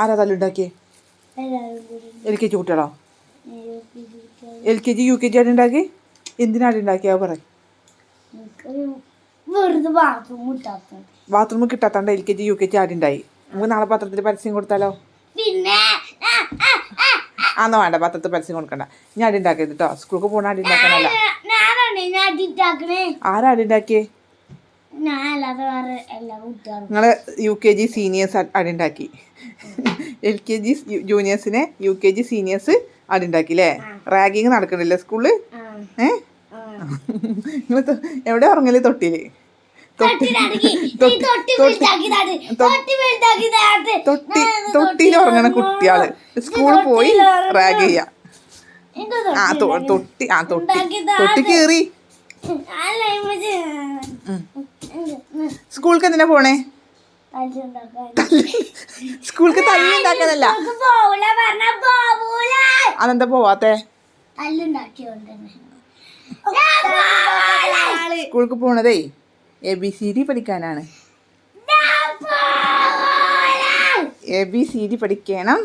ആരാ തല്ലുണ്ടാക്കിയേ? LKG കുട്ടികളോ? LKG UKG ആടി ഉണ്ടാക്കി? എന്തിനാടി ഉണ്ടാക്കിയാ പറ? ബാത്റൂം കിട്ടാത്തോണ്ട് LKG UKG ആടി ഉണ്ടായി. നമുക്ക് നാളെ പത്രത്തിൽ പരസ്യം കൊടുത്താലോ? ആന്നോ വേണ്ട, പത്രത്തിൽ പരസ്യം കൊടുക്കണ്ട. ഞാൻ അടി ഉണ്ടാക്കിയത് കേട്ടോ. സ്കൂൾക്ക് പോണ അടി ഉണ്ടാക്കാനല്ല. ആരാ അടി ഉണ്ടാക്കിയേ? നിങ്ങള് UKG സീനിയേഴ്സ് അടി ഉണ്ടാക്കി. LKG ജൂനിയേഴ്സിനെ UKG സീനിയേഴ്സ് അടി ഉണ്ടാക്കി അല്ലേ? റാഗിങ് നടക്കണില്ലേ സ്കൂളില്? നിങ്ങൾ എവിടെ ഉറങ്ങല്? തൊട്ടില് തൊട്ടിയിൽ ഉറങ്ങണ കുട്ടികള് സ്കൂളിൽ പോയി റാഗ് ചെയ്യാ. തൊട്ടി കേറി. സ്കൂൾക്ക് എന്തിനാ പോണേ? സ്കൂൾക്ക് തല്ലി ഉണ്ടാക്കാനല്ല. അതെന്താ പോവാത്തെ? സ്കൂൾക്ക് പോണതേ ABCD പഠിക്കാനാണ്. ABCD പഠിക്കണം.